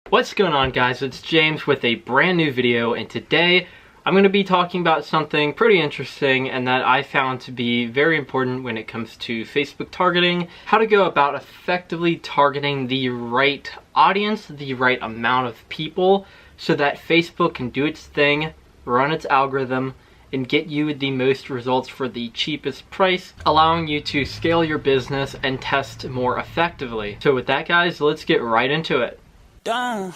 What's going on, guys? It's James with a brand new video, and today I'm going to be talking about something pretty interesting and that I found to be very important when it comes to Facebook targeting. How to go about effectively targeting the right audience, the right amount of people, so that Facebook can do its thing, run its algorithm, and get you the most results for the cheapest price, allowing you to scale your business and test more effectively. So with that, guys, let's get right into it. The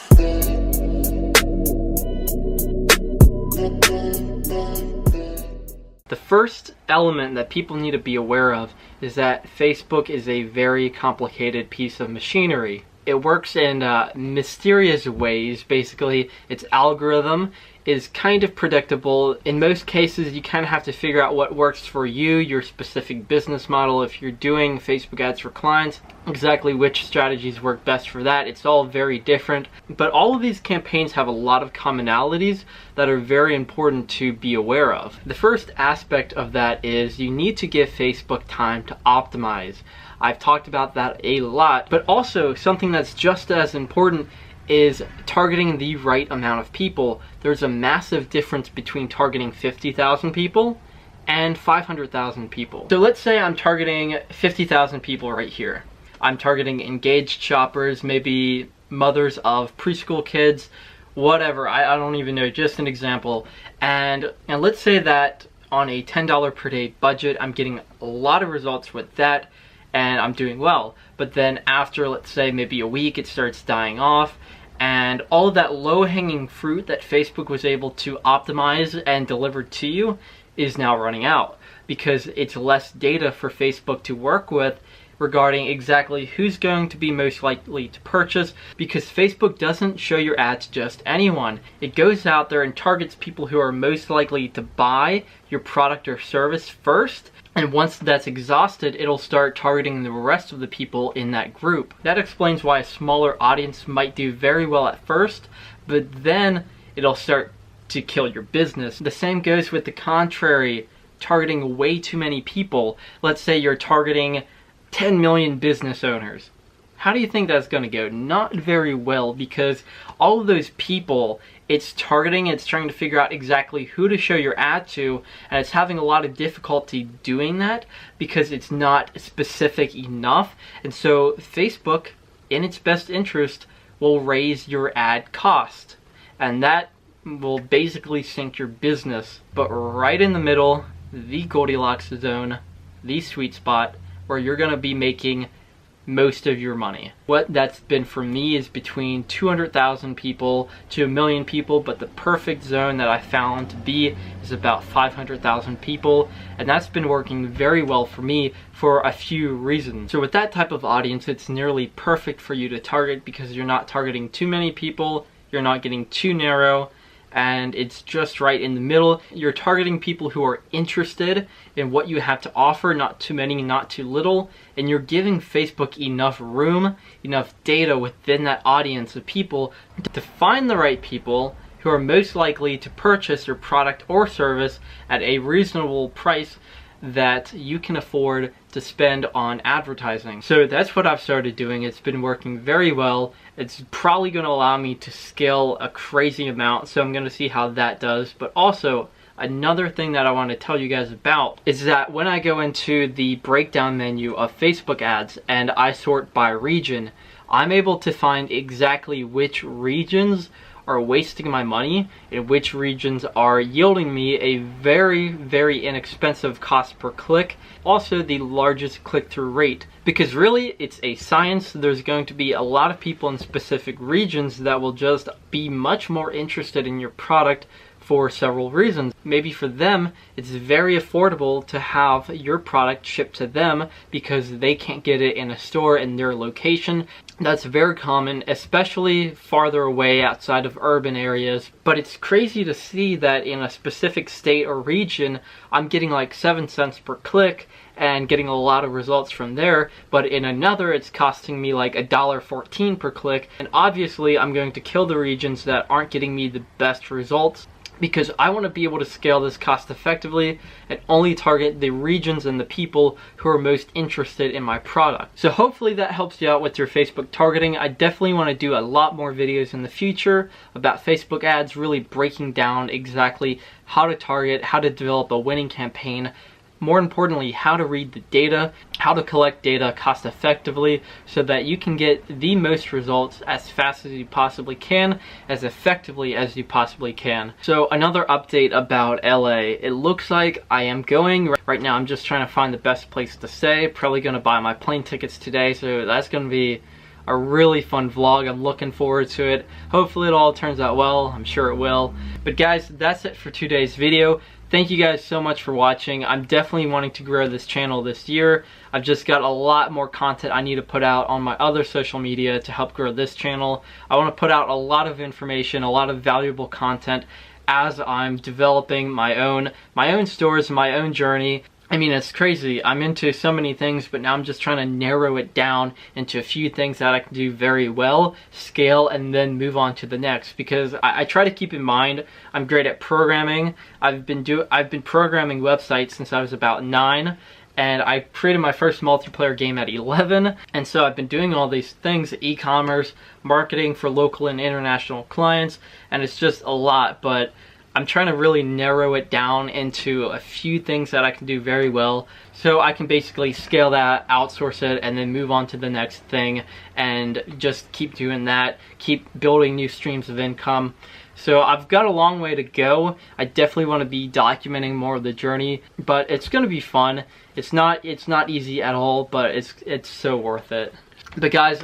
first element that people need to be aware of is that Facebook is a very complicated piece of machinery. It works in mysterious ways. Basically, its algorithm is kind of predictable. In most cases, you kind of have to figure out what works for you, your specific business model. If you're doing Facebook ads for clients, exactly which strategies work best for that. It's all very different. But all of these campaigns have a lot of commonalities that are very important to be aware of. The first aspect of that is you need to give Facebook time to optimize. I've talked about that a lot, but also something that's just as important is targeting the right amount of people. There's a massive difference between targeting 50,000 people and 500,000 people. So let's say I'm targeting 50,000 people right here. I'm targeting engaged shoppers, maybe mothers of preschool kids, whatever, I don't even know, just an example. And let's say that on a $10 per day budget, I'm getting a lot of results with that, and I'm doing well. But then after, let's say, maybe a week, it starts dying off, and all of that low-hanging fruit that Facebook was able to optimize and deliver to you is now running out, because it's less data for Facebook to work with regarding exactly who's going to be most likely to purchase, because Facebook doesn't show your ads to just anyone. It goes out there and targets people who are most likely to buy your product or service first, and once that's exhausted, it'll start targeting the rest of the people in that group. That explains why a smaller audience might do very well at first, but then it'll start to kill your business. The same goes with the contrary, targeting way too many people. Let's say you're targeting 10 million business owners. How do you think that's going to go? Not very well, because all of those people it's targeting, it's trying to figure out exactly who to show your ad to, and it's having a lot of difficulty doing that because it's not specific enough. And so Facebook, in its best interest, will raise your ad cost, and that will basically sink your business. But right in the middle, the Goldilocks zone, the sweet spot, where you're going to be making most of your money. What that's been for me is between 200,000 people to 1 million people, but the perfect zone that I found to be is about 500,000 people, and that's been working very well for me for a few reasons. So with that type of audience, it's nearly perfect for you to target, because you're not targeting too many people, you're not getting too narrow, and it's just right in the middle. You're targeting people who are interested in what you have to offer, not too many, not too little, and you're giving Facebook enough room, enough data within that audience of people to find the right people who are most likely to purchase your product or service at a reasonable price that you can afford to spend on advertising. So that's what I've started doing. It's been working very well. It's probably going to allow me to scale a crazy amount, so I'm going to see how that does. But also, another thing that I want to tell you guys about is that when I go into the breakdown menu of Facebook ads and I sort by region, I'm able to find exactly which regions are wasting my money and which regions are yielding me a very, very inexpensive cost per click. Also the largest click-through rate, because really it's a science. There's going to be a lot of people in specific regions that will just be much more interested in your product for several reasons. Maybe for them, it's very affordable to have your product shipped to them because they can't get it in a store in their location. That's very common, especially farther away outside of urban areas. But it's crazy to see that in a specific state or region, I'm getting like 7 cents per click and getting a lot of results from there, but in another it's costing me like $1.14 per click. And obviously I'm going to kill the regions that aren't getting me the best results. because I want to be able to scale this cost effectively and only target the regions and the people who are most interested in my product. So hopefully that helps you out with your Facebook targeting. I definitely want to do a lot more videos in the future about Facebook ads, really breaking down exactly how to target, how to develop a winning campaign, more importantly, how to read the data, how to collect data cost effectively so that you can get the most results as fast as you possibly can, as effectively as you possibly can. So another update about LA. It looks like I am going. Right now I'm just trying to find the best place to stay. Probably going to buy my plane tickets today, so that's going to be a really fun vlog. I'm looking forward to it. Hopefully it all turns out well. I'm sure it will. But guys, that's it for today's video. Thank you guys so much for watching. I'm definitely wanting to grow this channel this year. I've just got a lot more content I need to put out on my other social media to help grow this channel. I want to put out a lot of information, a lot of valuable content as I'm developing my own stores, my own journey. I mean, it's crazy. I'm into so many things, but now I'm just trying to narrow it down into a few things that I can do very well, scale, and then move on to the next. Because I try to keep in mind, I'm great at programming. I've been programming websites since I was about 9, and I created my first multiplayer game at 11. And so I've been doing all these things, e-commerce, marketing for local and international clients, and it's just a lot, but I'm trying to really narrow it down into a few things that I can do very well, so I can basically scale that, outsource it, and then move on to the next thing and just keep doing that, keep building new streams of income. So I've got a long way to go. I definitely want to be documenting more of the journey, but it's going to be fun. It's not easy at all, but it's so worth it. But guys,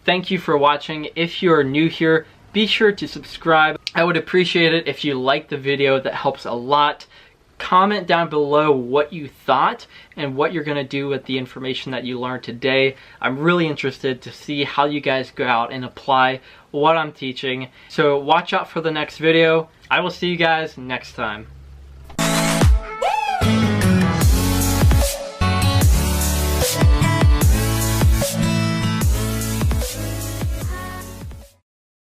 thank you for watching. If you're new here, be sure to subscribe. I would appreciate it if you liked the video. That helps a lot. Comment down below what you thought and what you're going to do with the information that you learned today. I'm really interested to see how you guys go out and apply what I'm teaching. So watch out for the next video. I will see you guys next time.